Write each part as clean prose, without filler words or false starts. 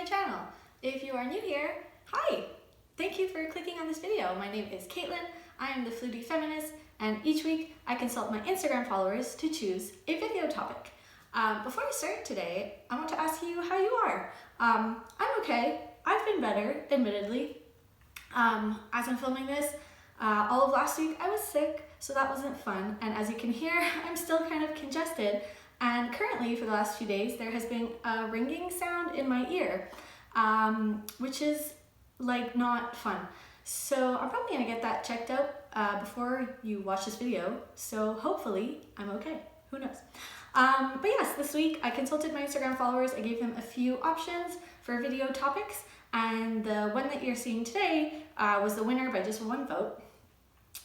my channel. If you are new here, hi! Thank you for clicking on this video. My name is Caitlin, I am the Flutey Feminist, and each week I consult my Instagram followers to choose a video topic. Before I start today, I want to ask you how you are. I'm okay. I've been better, admittedly. As I'm filming this, all of last week I was sick, so that wasn't fun, and as you can hear, I'm still kind of congested. And currently, for the last few days, there has been a ringing sound in my ear, which is like not fun. So I'm probably gonna get that checked out before you watch this video. So hopefully I'm okay, who knows. But yes, this week I consulted my Instagram followers. I gave them a few options for video topics, and the one that you're seeing today was the winner by just one vote.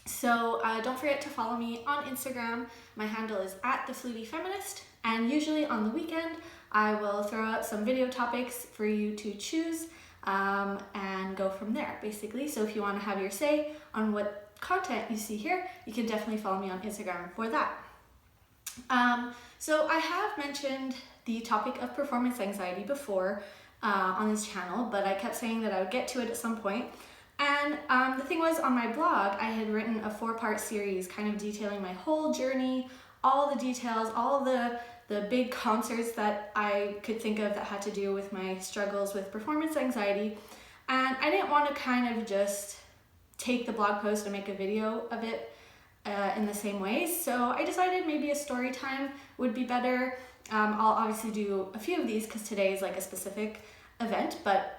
So don't forget to follow me on Instagram. My handle is @theflutyfeminist, and usually on the weekend I will throw out some video topics for you to choose and go from there, basically. So if you want to have your say on what content you see here, you can definitely follow me on Instagram for that. So I have mentioned the topic of performance anxiety before on this channel, but I kept saying that I would get to it at some point. And the thing was, on my blog, I had written a 4-part series kind of detailing my whole journey, all the details, all the big concerts that I could think of that had to do with my struggles with performance anxiety. And I didn't want to kind of just take the blog post and make a video of it in the same way. So I decided maybe a story time would be better. I'll obviously do a few of these because today is like a specific event, but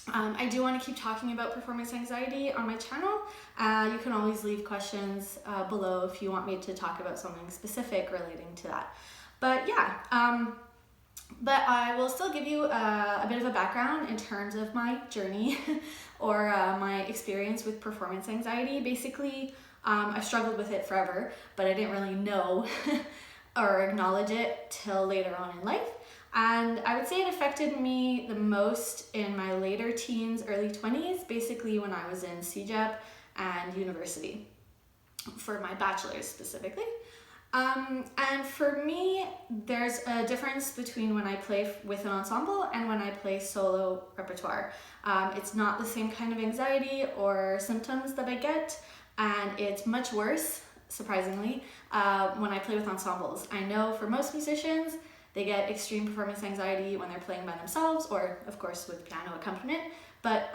I do want to keep talking about performance anxiety on my channel. You can always leave questions below if you want me to talk about something specific relating to that. But yeah, but I will still give you a bit of a background in terms of my journey or my experience with performance anxiety. Basically, I've struggled with it forever, but I didn't really know or acknowledge it till later on in life. And I would say it affected me the most in my later teens, early 20s, basically when I was in CEGEP and university for my bachelor's specifically. And for me, there's a difference between when I play with an ensemble and when I play solo repertoire. It's not the same kind of anxiety or symptoms that I get, and it's much worse, surprisingly, when I play with ensembles. I know for most musicians, they get extreme performance anxiety when they're playing by themselves, or of course with piano accompaniment. But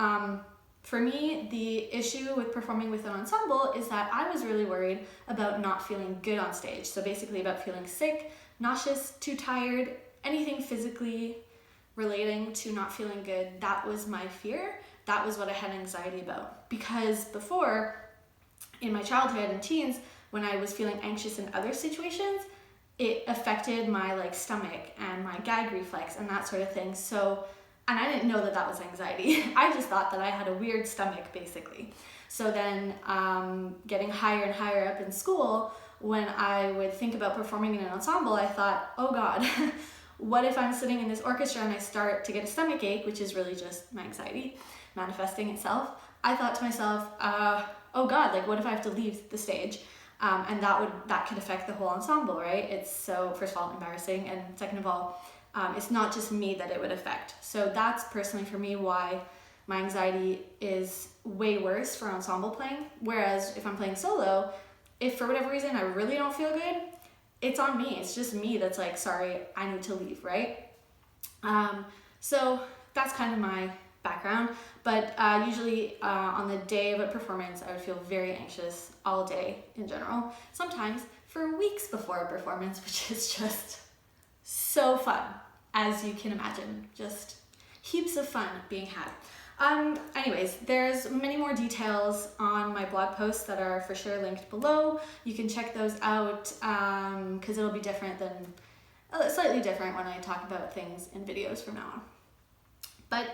for me, the issue with performing with an ensemble is that I was really worried about not feeling good on stage. So basically about feeling sick, nauseous, too tired, anything physically relating to not feeling good. That was my fear. That was what I had anxiety about. Because before, in my childhood and teens, when I was feeling anxious in other situations, it affected my stomach and my gag reflex and that sort of thing. So, and I didn't know that that was anxiety. I just thought that I had a weird stomach, basically. So then getting higher and higher up in school, when I would think about performing in an ensemble, I thought, oh God, what if I'm sitting in this orchestra and I start to get a stomach ache, which is really just my anxiety manifesting itself. I thought to myself, oh God, what if I have to leave the stage? And that could affect the whole ensemble, right? It's so, first of all, embarrassing, and second of all, it's not just me that it would affect. So that's personally for me why my anxiety is way worse for ensemble playing. Whereas if I'm playing solo, if for whatever reason I really don't feel good, it's on me. It's just me that's like, sorry, I need to leave, right? So that's kind of my background, but usually on the day of a performance, I would feel very anxious all day in general, sometimes for weeks before a performance, which is just so fun, as you can imagine, just heaps of fun being had. Anyways, there's many more details on my blog posts that are for sure linked below. You can check those out because it'll be different than, slightly different when I talk about things in videos from now on. But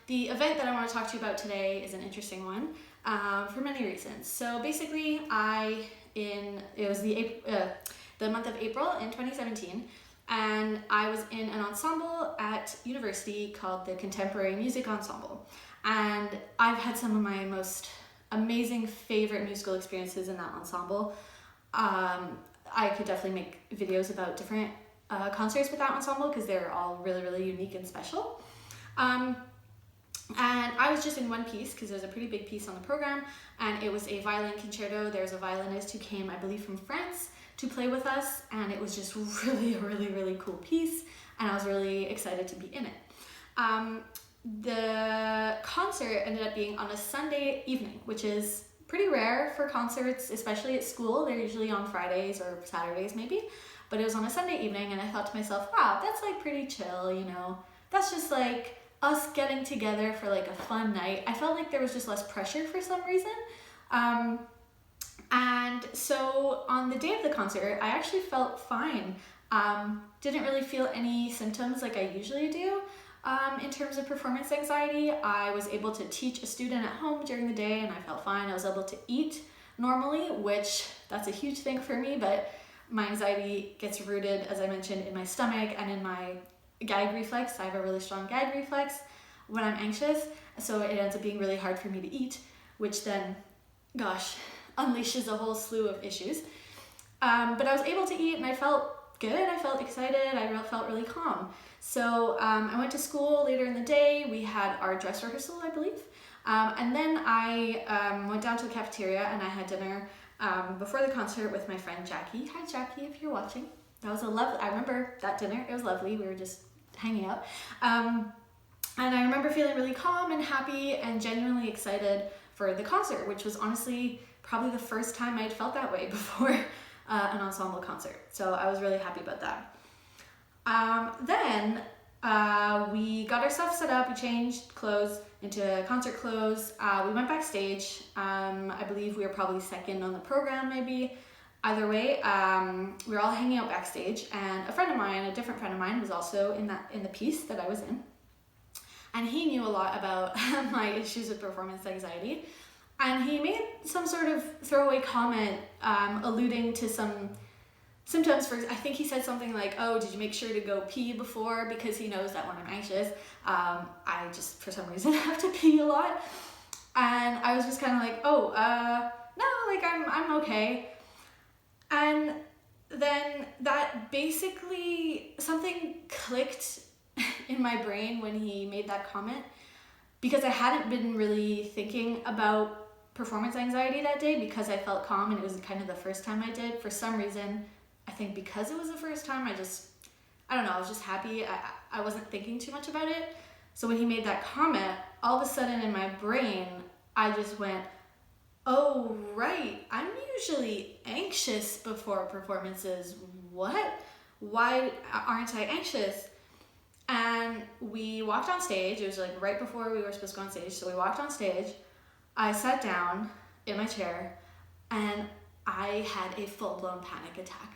the event that I want to talk to you about today is an interesting one for many reasons. So basically, it was the month of April in 2017, and I was in an ensemble at university called the Contemporary Music Ensemble. And I've had some of my most amazing favorite musical experiences in that ensemble. I could definitely make videos about different concerts with that ensemble because they're all really, really unique and special. And I was just in one piece because there's a pretty big piece on the program, and it was a violin concerto. There's a violinist who came, I believe, from France to play with us, and it was just really, really, really cool piece, and I was really excited to be in it. The concert ended up being on a Sunday evening, which is pretty rare for concerts, especially at school. They're usually on Fridays or Saturdays maybe, but it was on a Sunday evening, and I thought to myself, wow, that's like pretty chill, you know, that's just like us getting together for like a fun night. I felt like there was just less pressure for some reason. And so on the day of the concert, I actually felt fine. Didn't really feel any symptoms like I usually do. In terms of performance anxiety, I was able to teach a student at home during the day, and I felt fine. I was able to eat normally, which that's a huge thing for me, but my anxiety gets rooted, as I mentioned, in my stomach and in my gag reflex. I have a really strong gag reflex when I'm anxious, so it ends up being really hard for me to eat, which then, gosh, unleashes a whole slew of issues. But I was able to eat, and I felt good, I felt excited, I felt really calm. So I went to school later in the day. We had our dress rehearsal, I believe. And then I went down to the cafeteria and I had dinner before the concert with my friend Jackie. Hi Jackie, if you're watching. That was I remember that dinner. It was lovely. We were just hanging out. And I remember feeling really calm and happy and genuinely excited for the concert, which was honestly probably the first time I'd felt that way before an ensemble concert. So I was really happy about that. Then we got our stuff set up, we changed clothes into concert clothes, we went backstage. I believe we were probably second on the program maybe. Either way, we were all hanging out backstage, and a friend of mine, a different friend of mine, was also in the piece that I was in. And he knew a lot about my issues with performance anxiety, and he made some sort of throwaway comment alluding to some symptoms. I think he said something like, oh, did you make sure to go pee before? Because he knows that when I'm anxious, I just, for some reason, have to pee a lot. And I was just kind of like, oh, no, like I'm okay. And then that basically, something clicked in my brain when he made that comment, because I hadn't been really thinking about performance anxiety that day because I felt calm and it was kind of the first time I did. For some reason, I think because it was the first time, I don't know, I was just happy. I wasn't thinking too much about it. So when he made that comment, all of a sudden in my brain, I just went, oh, right, I'm usually anxious before performances. What? Why aren't I anxious? And we walked on stage. It was like right before we were supposed to go on stage. So we walked on stage. I sat down in my chair and I had a full-blown panic attack.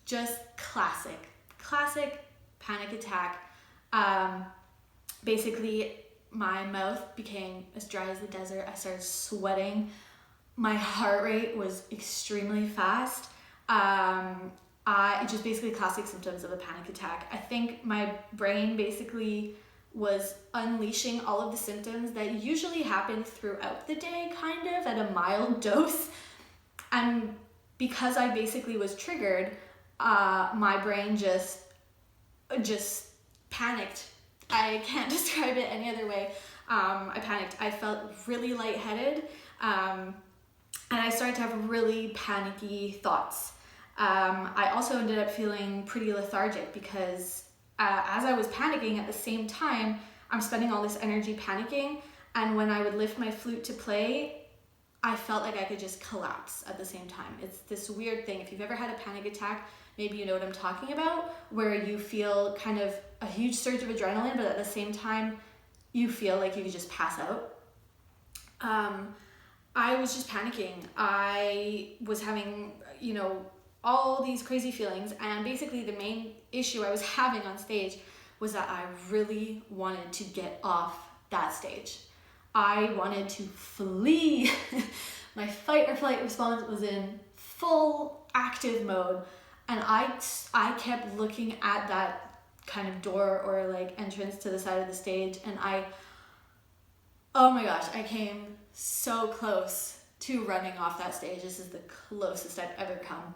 Just classic panic attack. Basically, my mouth became as dry as the desert. I started sweating. My heart rate was extremely fast. Just basically classic symptoms of a panic attack. I think my brain basically was unleashing all of the symptoms that usually happen throughout the day, kind of at a mild dose. And because I basically was triggered, my brain just panicked. I can't describe it any other way. I panicked. I felt really lightheaded, and I started to have really panicky thoughts. I also ended up feeling pretty lethargic because as I was panicking at the same time, I'm spending all this energy panicking, and when I would lift my flute to play, I felt like I could just collapse at the same time. It's this weird thing. If you've ever had a panic attack, maybe you know what I'm talking about, where you feel kind of a huge surge of adrenaline, but at the same time, you feel like you could just pass out. I was just panicking. I was having, all these crazy feelings, and basically the main issue I was having on stage was that I really wanted to get off that stage. I wanted to flee. My fight or flight response was in full active mode, and I kept looking at that kind of door or like entrance to the side of the stage, and oh my gosh, I came so close to running off that stage. This is the closest I've ever come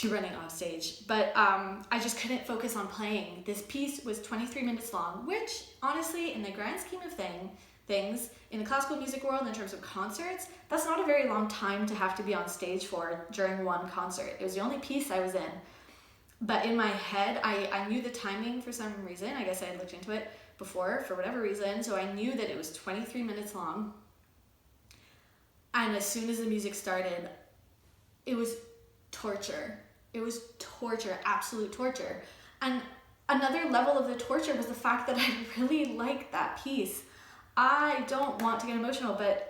to running off stage. But I just couldn't focus on playing. This piece was 23 minutes long, which honestly, in the grand scheme of things, in the classical music world, in terms of concerts, that's not a very long time to have to be on stage for during one concert. It was the only piece I was in. But in my head, I knew the timing for some reason. I guess I had looked into it before for whatever reason. So I knew that it was 23 minutes long. And as soon as the music started, it was torture. It was torture, absolute torture. And another level of the torture was the fact that I really liked that piece. I don't want to get emotional, but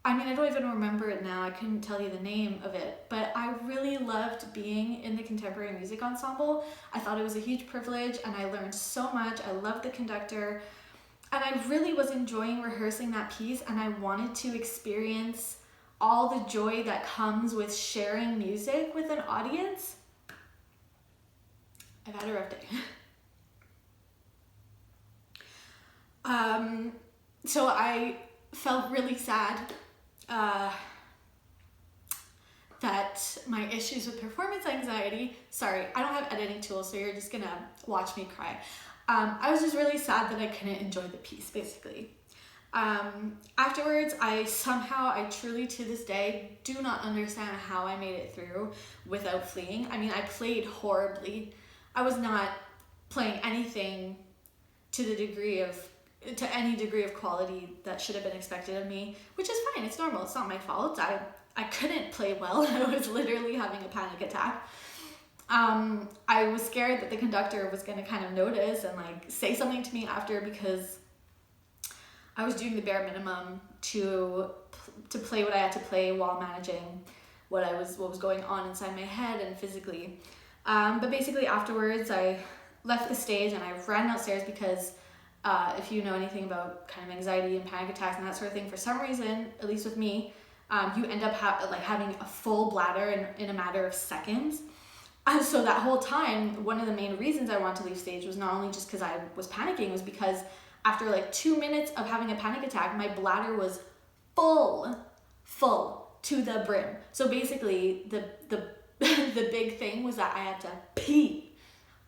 I mean, I don't even remember it now. I couldn't tell you the name of it, but I really loved being in the contemporary music ensemble. I thought it was a huge privilege and I learned so much. I loved the conductor and I really was enjoying rehearsing that piece, and I wanted to experience all the joy that comes with sharing music with an audience. I've had a rough day. So I felt really sad that my issues with performance anxiety, sorry, I don't have editing tools, so you're just gonna watch me cry. I was just really sad that I couldn't enjoy the piece, basically. Afterwards, I truly to this day do not understand how I made it through without fleeing. I mean, I played horribly. I was not playing anything to any degree of quality that should have been expected of me, which is fine. It's normal. It's not my fault. I couldn't play well. I was literally having a panic attack. I was scared that the conductor was going to kind of notice and like say something to me after, because I was doing the bare minimum to play what I had to play while managing what was going on inside my head and physically. But basically afterwards, I left the stage and I ran downstairs because if you know anything about kind of anxiety and panic attacks and that sort of thing, for some reason, at least with me, you end up having a full bladder in a matter of seconds. And so that whole time, one of the main reasons I wanted to leave stage was not only just because I was panicking, was because after like 2 minutes of having a panic attack, my bladder was full to the brim. So basically the the big thing was that I had to pee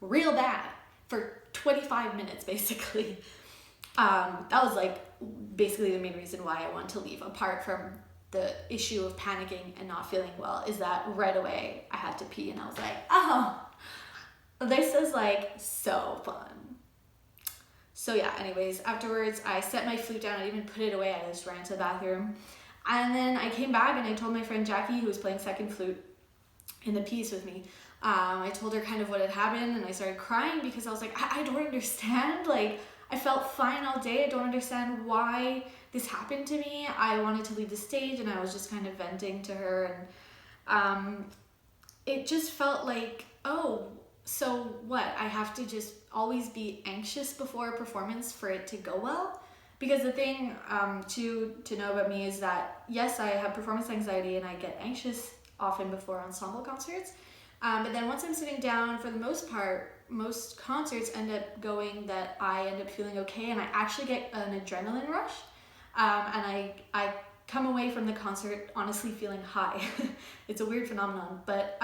real bad for 25 minutes, basically. That was like basically the main reason why I wanted to leave, apart from the issue of panicking and not feeling well, is that right away I had to pee and I was like, oh, this is like so fun. So yeah, anyways, afterwards I set my flute down. I didn't even put it away. I just ran to the bathroom. And then I came back and I told my friend Jackie, who was playing second flute in the piece with me, I told her kind of what had happened, and I started crying because I was like, I don't understand. Like, I felt fine all day. I don't understand why this happened to me. I wanted to leave the stage and I was just kind of venting to her, and it just felt like, oh, so what? I have to just always be anxious before a performance for it to go well? Because the thing to know about me is that, yes, I have performance anxiety and I get anxious often before ensemble concerts. But then once I'm sitting down, for the most part, most concerts end up going that I end up feeling okay, and I actually get an adrenaline rush. And I come away from the concert honestly feeling high. It's a weird phenomenon, but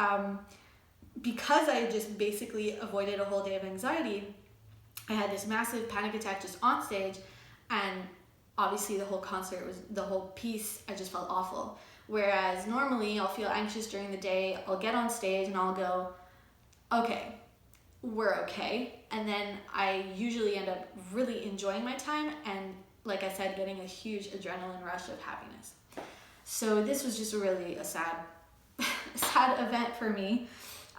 because I just basically avoided a whole day of anxiety, I had this massive panic attack just on stage, and obviously the whole piece, I just felt awful. Whereas normally I'll feel anxious during the day, I'll get on stage and I'll go, okay, we're okay. And then I usually end up really enjoying my time and, like I said, getting a huge adrenaline rush of happiness. So this was just really a sad event for me.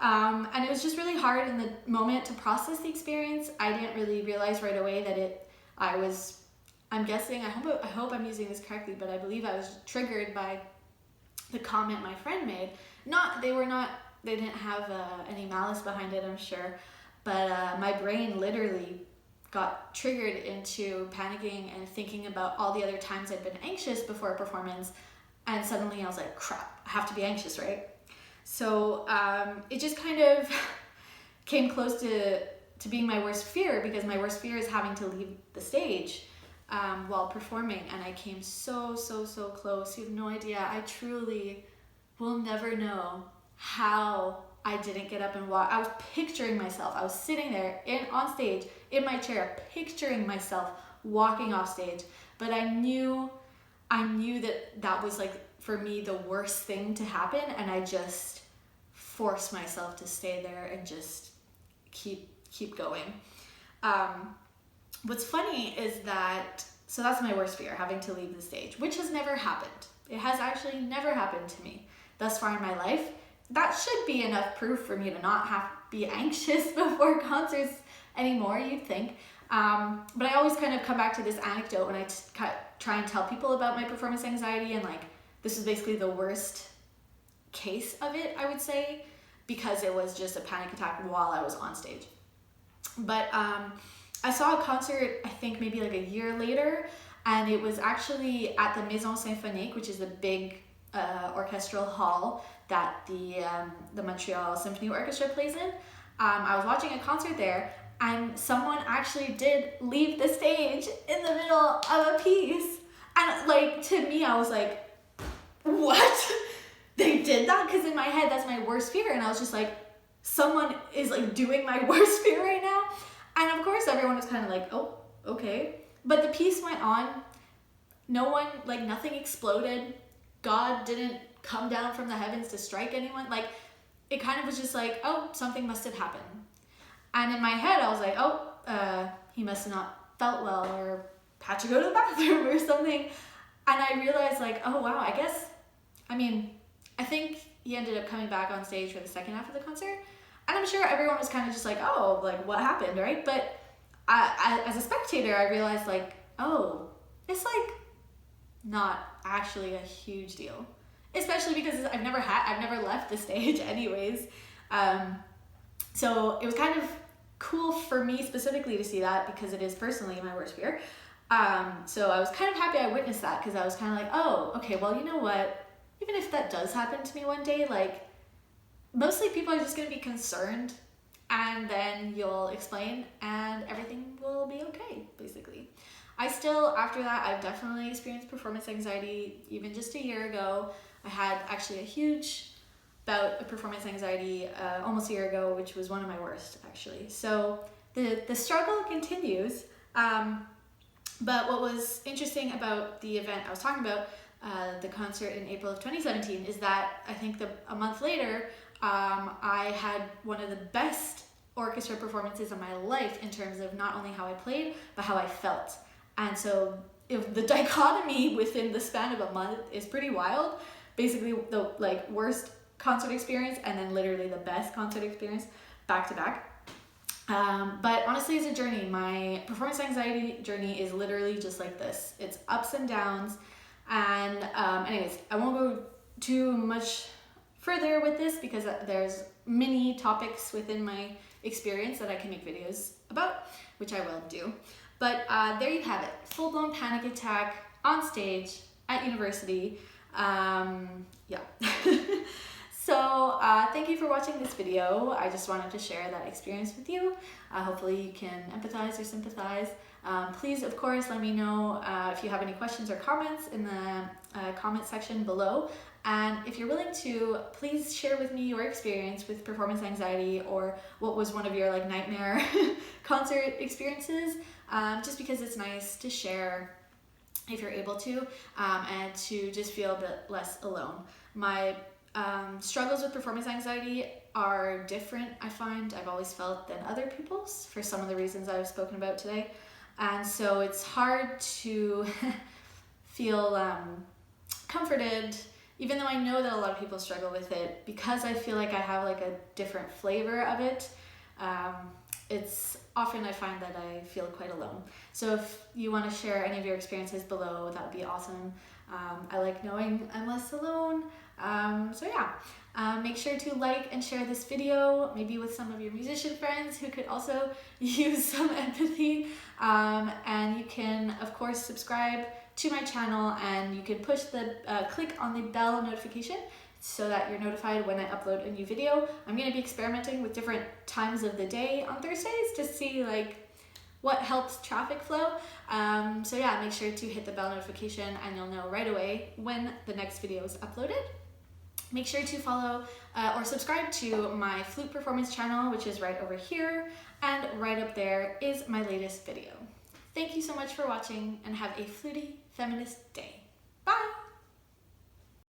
And it was just really hard in the moment to process the experience. I didn't really realize right away that I'm guessing, I hope I'm using this correctly, but I believe I was triggered by the comment my friend made. They didn't have any malice behind it, I'm sure, but my brain literally got triggered into panicking and thinking about all the other times I'd been anxious before a performance, and suddenly I was like, crap, I have to be anxious, right? So it just kind of came close to being my worst fear, because my worst fear is having to leave the stage while performing, and I came so close. You have no idea. I truly will never know how I didn't get up and walk. I was picturing myself. I was sitting there on stage in my chair, picturing myself walking off stage. But I knew that was like, for me, the worst thing to happen, and I just forced myself to stay there and just keep going. What's funny is that, so that's my worst fear, having to leave the stage, which has never happened. It has actually never happened to me thus far in my life. That should be enough proof for me to not have be anxious before concerts anymore, you'd think. But I always kind of come back to this anecdote when I try and tell people about my performance anxiety, and like, this is basically the worst case of it, I would say, because it was just a panic attack while I was on stage. But I saw a concert, I think maybe like a year later, and it was actually at the Maison Symphonique, which is a big orchestral hall that the Montreal Symphony Orchestra plays in. I was watching a concert there, and someone actually did leave the stage in the middle of a piece. And like, to me, I was like, what? They did that? Because in my head, that's my worst fear. And I was just like, someone is like doing my worst fear right now. And of course, everyone was kind of like, oh, okay. But the piece went on. No one, like, nothing exploded. God didn't come down from the heavens to strike anyone. Like, it kind of was just like, oh, something must have happened. And in my head, I was like, oh, he must have not felt well, or had to go to the bathroom or something. And I realized, like, oh, wow, I think he ended up coming back on stage for the second half of the concert. And I'm sure everyone was kind of just like, oh, like, what happened, right? But I, as a spectator, I realized, like, oh, it's, like, not actually a huge deal. Especially because I've never left the stage anyways. So it was kind of cool for me specifically to see that, because it is personally my worst fear. So I was kind of happy I witnessed that, because I was kind of like, oh, okay, well, you know what? Even if that does happen to me one day, like, mostly people are just going to be concerned, and then you'll explain and everything will be okay, basically. I still, after that, I've definitely experienced performance anxiety. Even just a year ago, I had actually a huge bout of performance anxiety almost a year ago, which was one of my worst, actually. So the struggle continues. But what was interesting about the event I was talking about, the concert in April of 2017, is that I think a month later, I had one of the best orchestra performances of my life in terms of not only how I played, but how I felt. And so if the dichotomy within the span of a month is pretty wild. Basically the like worst concert experience and then literally the best concert experience back to back. But honestly, it's a journey. My performance anxiety journey is literally just like this. It's ups and downs. And anyways, I won't go too much further with this because there's many topics within my experience that I can make videos about, which I will do. But there you have it. Full-blown panic attack on stage at university. Yeah. So thank you for watching this video. I just wanted to share that experience with you. Hopefully you can empathize or sympathize. Please, of course, let me know if you have any questions or comments in the comment section below. And if you're willing to, please share with me your experience with performance anxiety, or what was one of your like nightmare concert experiences, just because it's nice to share if you're able to, and to just feel a bit less alone. My struggles with performance anxiety are different, I find. I've always felt than other people's for some of the reasons I've spoken about today. And so it's hard to feel comforted, even though I know that a lot of people struggle with it, because I feel like I have like a different flavor of it. It's often I find that I feel quite alone. So if you want to share any of your experiences below, that would be awesome. I like knowing I'm less alone. So yeah, make sure to like and share this video, maybe with some of your musician friends who could also use some empathy. And you can, of course, subscribe to my channel, and you can push the click on the bell notification so that you're notified when I upload a new video. I'm going to be experimenting with different times of the day on Thursdays to see like what helps traffic flow. So yeah, make sure to hit the bell notification and you'll know right away when the next video is uploaded. Make sure to follow or subscribe to my flute performance channel, which is right over here, and right up there is my latest video. Thank you so much for watching, and have a Flutey Feminist day.